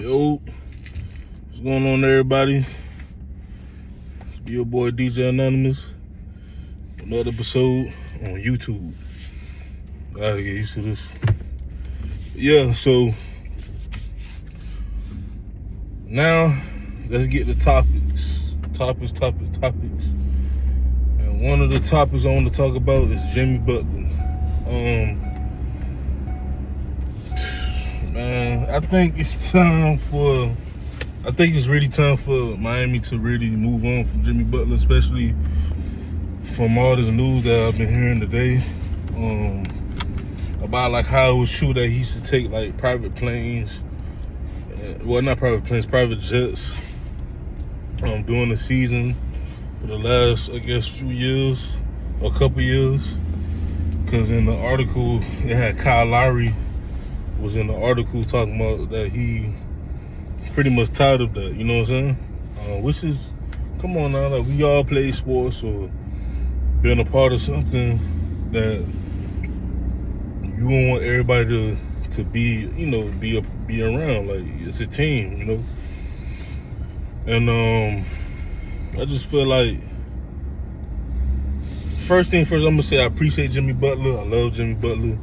Yo, what's going on, everybody? It's your boy DJ Anonymous. Another episode on YouTube. Gotta get used to this. Yeah, so now let's get to topics. Topics. And one of the topics I want to talk about is Jimmy Butler. Man, I think it's really time for Miami to really move on from Jimmy Butler, especially from all this news that I've been hearing today. About like how it was true that he used to take like private planes, well, not private planes, private jets, during the season for the last, I guess, few years or couple years. Because in the article, it had Kyle Lowry was in the article talking about that he pretty much tired of that, you know what I'm saying? Which is, come on now, like we all play sports or been a part of something that you don't want everybody to be, you know, be around. Like, it's a team, you know? And I just feel like, first thing first, I'm gonna say I appreciate Jimmy Butler. I love Jimmy Butler.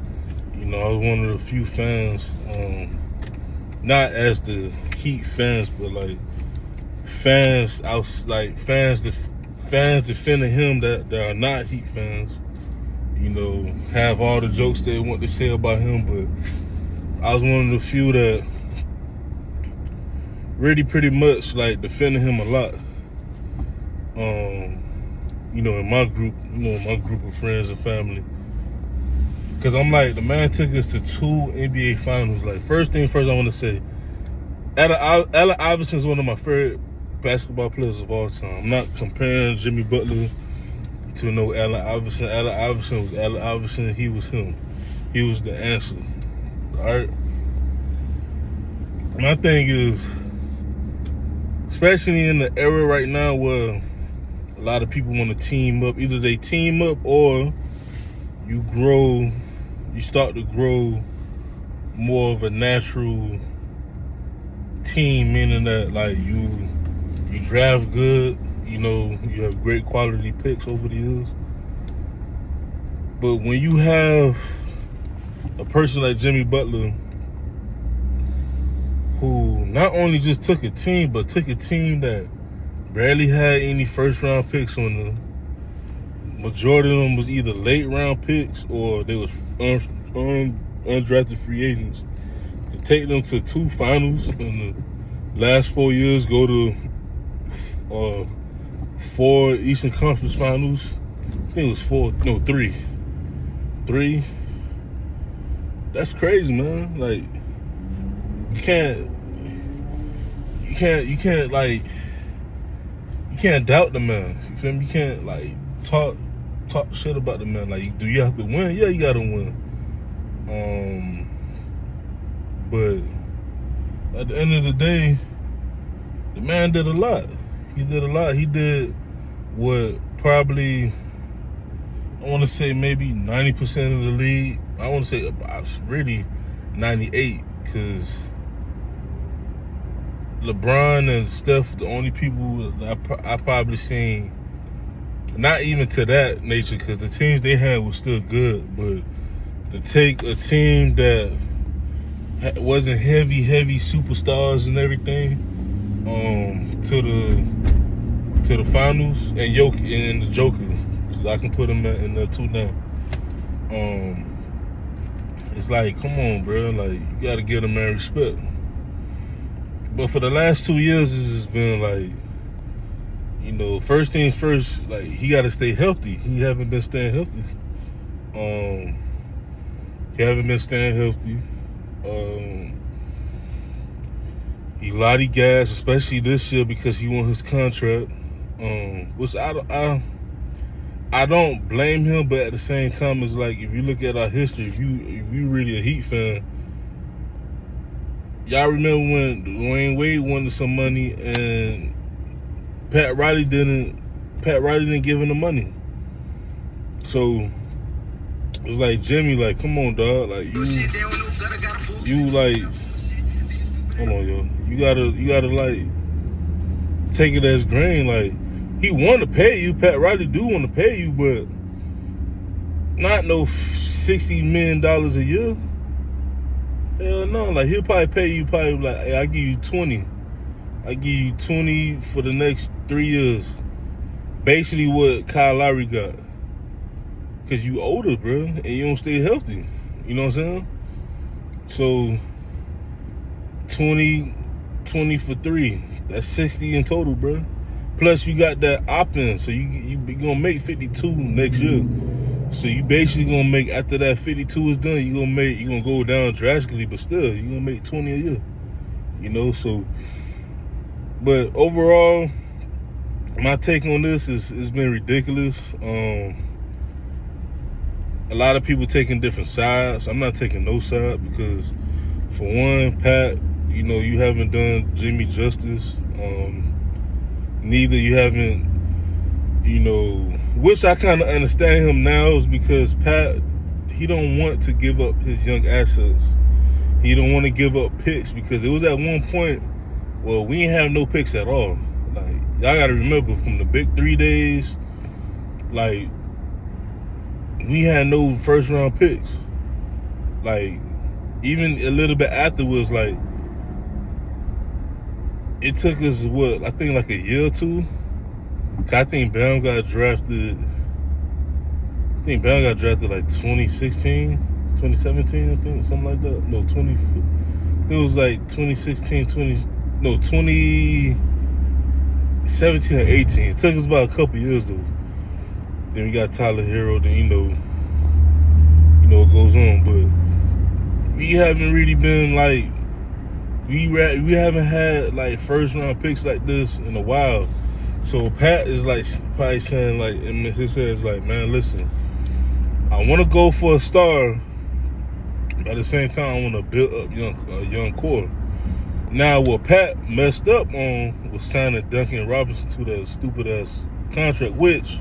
You know, I was one of the few fans, not as the Heat fans, but like fans defending him that are not Heat fans. You know, have all the jokes they want to say about him, but I was one of the few that really pretty much like defending him a lot. You know, in my group of friends and family. Cause I'm like, the man took us to 2 NBA finals. Like, first thing first, I want to say, Allen Iverson is one of my favorite basketball players of all time. I'm not comparing Jimmy Butler to no Allen Iverson. Allen Iverson was Allen Iverson. He was him. He was the answer. All right. My thing is, especially in the era right now where a lot of people want to team up. Either they team up or you start to grow more of a natural team, meaning that like you draft good, you know, you have great quality picks over the years. But when you have a person like Jimmy Butler who not only just took a team, but took a team that barely had any first round picks on them. Majority of them was either late round picks or they was undrafted free agents. To take them to 2 finals in the last 4 years, go to 4 Eastern Conference finals. I think it was 3. 3. That's crazy, man. Like, you can't doubt the man. You feel me? You can't like talk shit about the man. Like, do you have to win? Yeah, you gotta win. But at the end of the day, the man did a lot. He did a lot. He did what probably, I want to say maybe 90% of the league. I want to say about really 98, because LeBron and Steph, the only people I probably seen, not even to that nature, because the teams they had was still good, but to take a team that wasn't heavy superstars and everything, to the finals, and the Joker, because I can put him in there too now. It's like, come on, bro, like, you gotta give the man respect. But for the last 2 years, this has been like, you know, first thing first, like, he got to stay healthy. He haven't been staying healthy. He lottie gas, especially this year because he won his contract. Which I don't blame him, but at the same time, it's like, if you look at our history, if you really a Heat fan, y'all remember when Dwayne Wade wanted some money and Pat Riley didn't give him the money. So it's like, Jimmy, like, come on, dog, like, you like, hold on, yo. You gotta like take it as grain. Like, he want to pay you. Pat Riley do want to pay you, but not no $60 million a year. Hell no. Like, he'll probably pay you like, hey, I give you 20. I give you 20 for the next 3 years. Basically what Kyle Lowry got. Cause you older, bro, and you don't stay healthy. You know what I'm saying? So 20 for 3. That's 60 in total, bro. Plus you got that opt-in, so you gonna make 52 next year. So you basically gonna make, after that 52 is done, you gonna go down drastically, but still you gonna make 20 a year. You know, so. But overall, my take on this is it's been ridiculous. A lot of people taking different sides. I'm not taking no side because, for one, Pat, you know, you haven't done Jimmy justice. Neither you haven't, you know, which I kind of understand him now, is because Pat, he don't want to give up his young assets. He don't want to give up picks, because it was at one point, well, we ain't have no picks at all. Like, y'all got to remember, from the big 3 days, like, we had no first round picks. Like, even a little bit afterwards, like, it took us, what, I think like a year or two. I think Bam got drafted, like 2016, 2017, I think, something like that. No, I think it was like 2016, 2017 or 18. It took us about a couple years, though. Then we got Tyler Hero, then you know what goes on. But we haven't really been like, we haven't had like first round picks like this in a while. So Pat is like probably saying, like, in his head, is like, man, listen, I want to go for a star, but at the same time I want to build up a young core. Now, what Pat messed up on was signing Duncan Robinson to that stupid ass contract, which,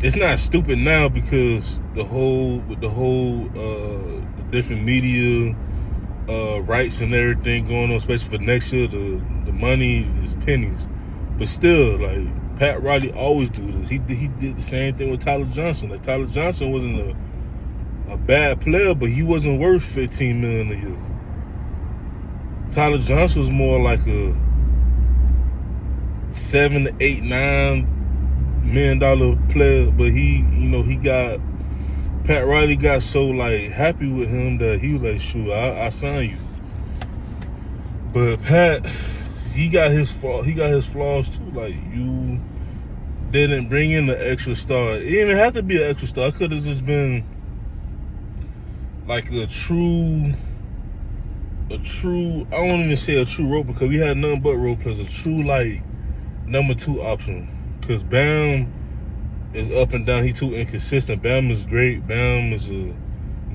it's not stupid now, because the different media rights and everything going on, especially for next year, the money is pennies. But still, like, Pat Riley always do this. He did the same thing with Tyler Johnson. Like, Tyler Johnson wasn't a bad player, but he wasn't worth $15 million a year. Tyler Johnson was more like a $7 to $8, $9 million player, but he got, Pat Riley got so like happy with him that he was like, shoot, I sign you. But Pat, he got his flaws too. Like, you didn't bring in the extra star. It didn't even have to be an extra star. It could have just been like a true, I won't even say a true role, because we had nothing but role players. A true, like, number 2 option. Because Bam is up and down. He too inconsistent. Bam is great. Bam is a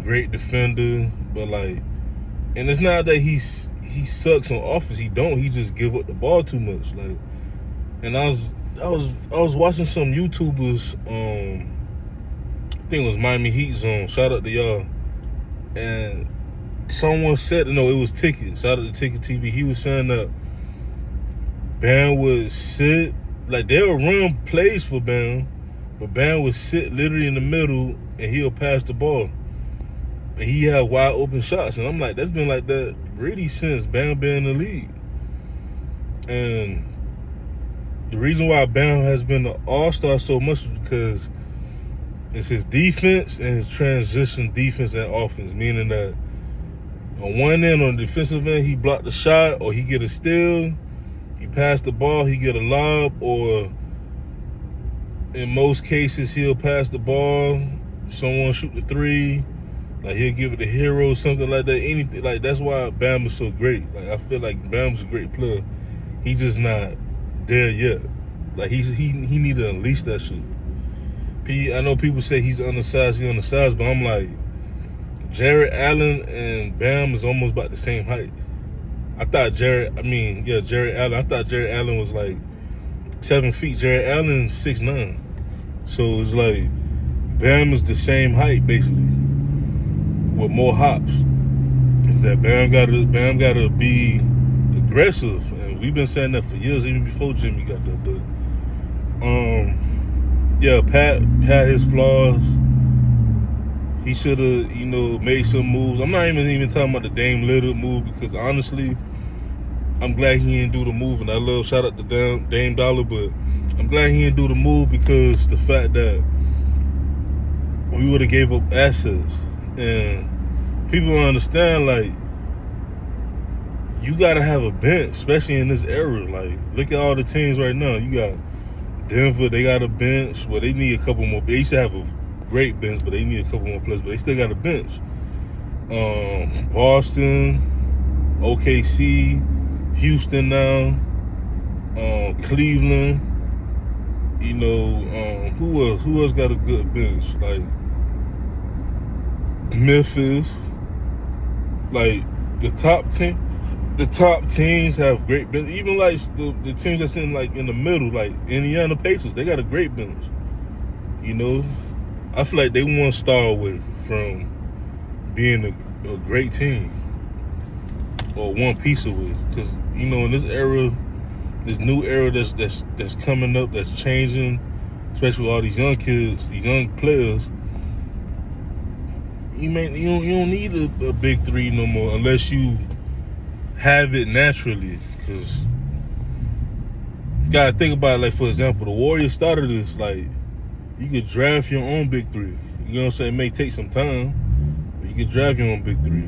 great defender. But, like, and it's not that he sucks on offense. He don't. He just give up the ball too much. Like, and I was watching some YouTubers, I think it was Miami Heat Zone. Shout out to y'all. And someone said, no, it was Ticket. Shout out to Ticket TV. He was saying that Bam would sit, like, they'll run plays for Bam, but Bam would sit literally in the middle and he'll pass the ball. And he had wide open shots. And I'm like, that's been like that really since Bam been in the league. And the reason why Bam has been an all-star so much is because it's his defense and his transition defense and offense, meaning that on one end, on the defensive end, he blocked the shot, or he get a steal, he pass the ball, he get a lob, or in most cases, he'll pass the ball, someone shoot the 3, like, he'll give it to Hero, something like that, anything. Like, that's why Bam is so great. Like, I feel like Bam's a great player. He's just not there yet. Like, he need to unleash that shit. I know people say he's undersized, but I'm like, Jared Allen and Bam is almost about the same height. I thought Jared Allen. I thought Jared Allen was like 7 feet. Jared Allen's 6'9". So it's like Bam is the same height basically, with more hops. is that Bam gotta be aggressive, and we've been saying that for years, even before Jimmy got there. But yeah, Pat had his flaws. He should have, made some moves. I'm not even talking about the Dame Lillard move, because honestly, I'm glad he didn't do the move, and I love shout out to Dame Dollar, but I'm glad he didn't do the move because the fact that we would have gave up assets, and people don't understand, like, you gotta have a bench, especially in this era. Like, look at all the teams right now. You got Denver, they got a bench. Well, they need a couple more. They used to have a great bench, but they need a couple more players. But they still got a bench. Boston, OKC, Houston now, Cleveland. Who else? Who else got a good bench? Like Memphis. Like the top teams have great bench. Even like the teams that's in the middle, like Indiana Pacers, they got a great bench. I feel like they one star away from being a great team, or one piece away. Because in this era, this new era that's coming up, that's changing, especially with all these young kids, these young players. You don't need a big three no more, unless you have it naturally. Because you gotta think about it. Like, for example, the Warriors started this. Like, you could draft your own big three. You know what I'm saying? It may take some time, but you could draft your own big three.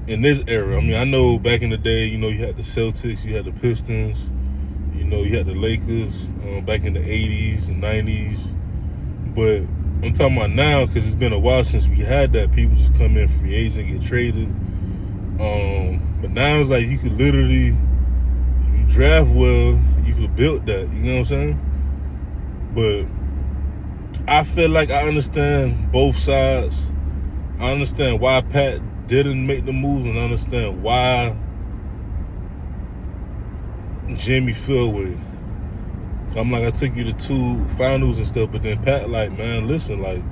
In this era, I mean, I know back in the day, you had the Celtics, you had the Pistons, you had the Lakers back in the 80s and 90s. But I'm talking about now, because it's been a while since we had that. People just come in free agent, get traded. But now it's like you could literally, if you draft well, you could build that. You know what I'm saying? But I feel like I understand both sides. I understand why Pat didn't make the moves, and I understand why Jimmy fell away. I'm like, I took you to 2 finals and stuff, but then Pat like, man, listen, like,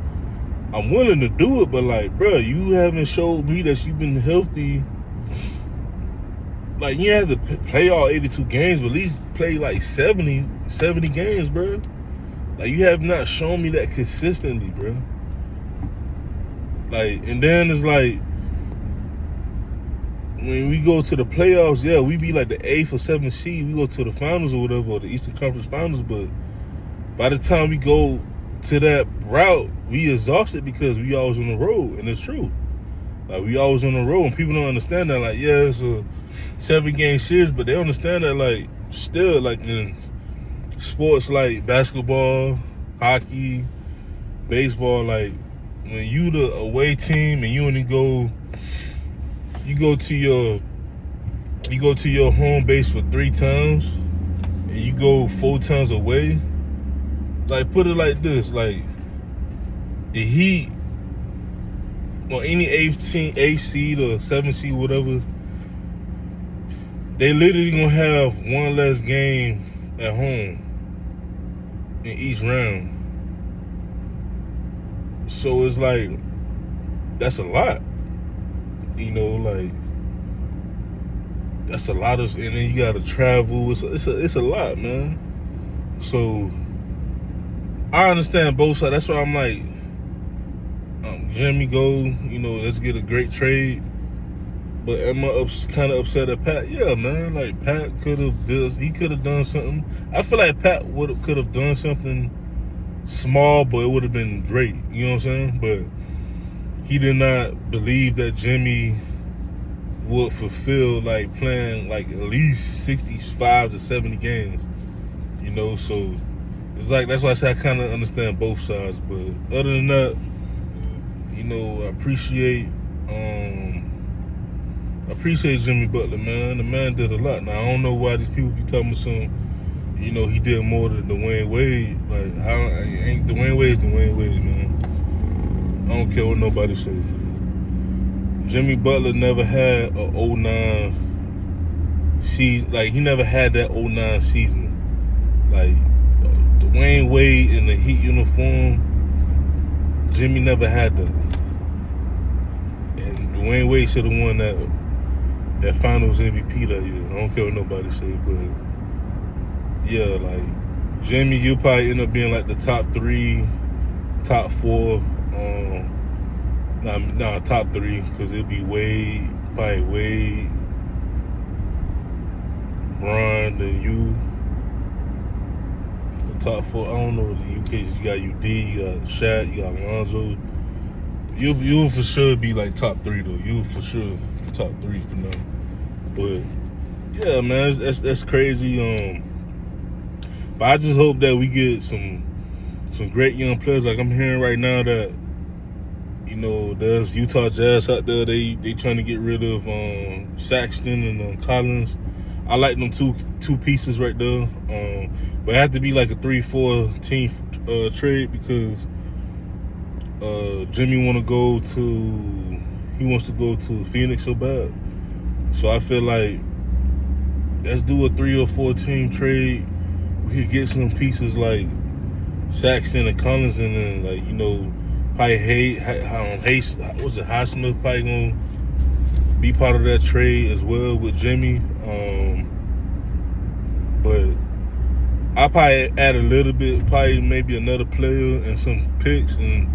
I'm willing to do it, but like, bro, you haven't showed me that you've been healthy. Like, you have to play all 82 games, but at least play like 70 games, bro. Like, you have not shown me that consistently, bro. Like, and then it's like, when we go to the playoffs, yeah, we be like the 8th or 7th seed. We go to the finals or whatever, or the Eastern Conference Finals. But by the time we go to that route, we exhausted because we always on the road, and it's true. Like, we always on the road, and people don't understand that. Like, yeah, it's a 7-game series, but they understand that, like, still, like, in sports like basketball, hockey, baseball, like, when you the away team and you only go to your home base for 3 times, and you go 4 times away. Like, put it like this: like, the Heat or any 8th seed or 7th seed, whatever, they literally gonna have one less game at home in each round. So it's like, that's a lot. Like, that's a lot of, and then you gotta travel. It's a lot, man. So I understand both sides. That's why I'm like, Jimmy go, let's get a great trade. But am I kind of upset at Pat? Yeah, man. Like, Pat could have done something. I feel like Pat could have done something small, but it would have been great. You know what I'm saying? But he did not believe that Jimmy would fulfill, like, playing like at least 65 to 70 games. So it's like, that's why I say I kind of understand both sides. But other than that, I appreciate Jimmy Butler, man. The man did a lot. Now, I don't know why these people be telling me something. He did more than Dwayne Wade. Like, Dwayne Wade's Dwayne Wade, man. I don't care what nobody says. Jimmy Butler never had a 09 season. Like, he never had that 09 season. Like, Dwayne Wade in the Heat uniform, Jimmy never had that. Dwayne Wade should have won that Finals MVP that year. I don't care what nobody say, but yeah, like Jimmy, you'll probably end up being like the top 3, top 4. Top 3, because it'll be Wade, probably Wade, Bron, then you. The top 4, I don't know the UK. You got UD, you got Shaq, you got Lonzo. You'll for sure be like top 3 though. You'll for sure top 3 for now. But yeah, man, that's crazy. But I just hope that we get some great young players. Like I'm hearing right now that, you know, there's Utah Jazz out there. They trying to get rid of Saxton and Collins. I like them two pieces right there. But it have to be like a 3-4 team trade, because Jimmy wants to go to Phoenix so bad. So I feel like let's do a 3 or 4 team trade. We could get some pieces like Saxton and Collins, and then, like, you know, probably Highsmith probably gonna be part of that trade as well with Jimmy. But I probably add a little bit, probably maybe another player and some picks, and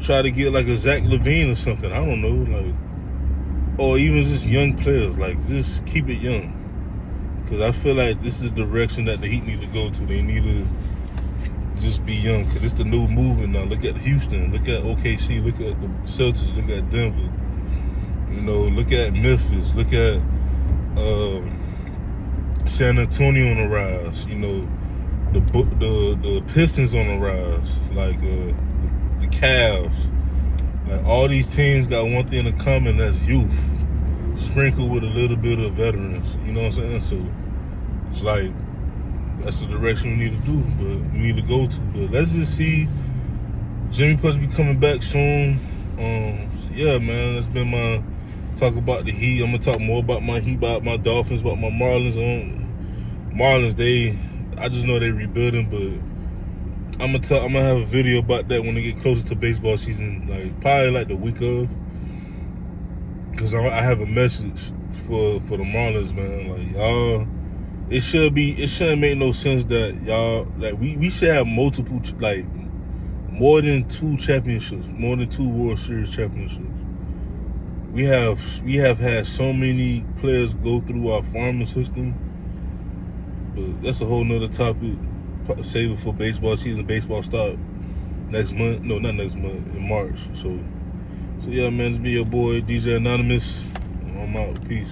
try to get like a Zach LaVine or something. I don't know, like, or even just young players. Like, just keep it young, because I feel like this is the direction that the Heat need to go to. They need to just be young, because it's the new movement now. Look at Houston, look at OKC, look at the Celtics, look at Denver. You know, look at Memphis, look at San Antonio on the rise. You know, the Pistons on the rise, like the Cavs. Like, all these teams got one thing in common, that's youth, sprinkled with a little bit of veterans. You know what I'm saying? So it's like, that's the direction we need to do, but we need to go to. But let's just see. Jimmy supposed to be coming back soon. So yeah, man, that's been my talk about the Heat. I'm gonna talk more about my Heat, about my Dolphins, about my Marlins. Marlins, I just know they're rebuilding, but I'm gonna have a video about that when they get closer to baseball season, like probably like the week of, because I have a message for the Marlins, man. Like, y'all, it shouldn't make no sense that y'all, like, we should have multiple, like, more than 2 championships, more than 2 World Series championships. We have had so many players go through our farming system, but that's a whole nother topic. Save it for baseball season. Baseball start next month. No, not next month, in March. So yeah, man, it's me, your boy DJ Anonymous. I'm out. Peace.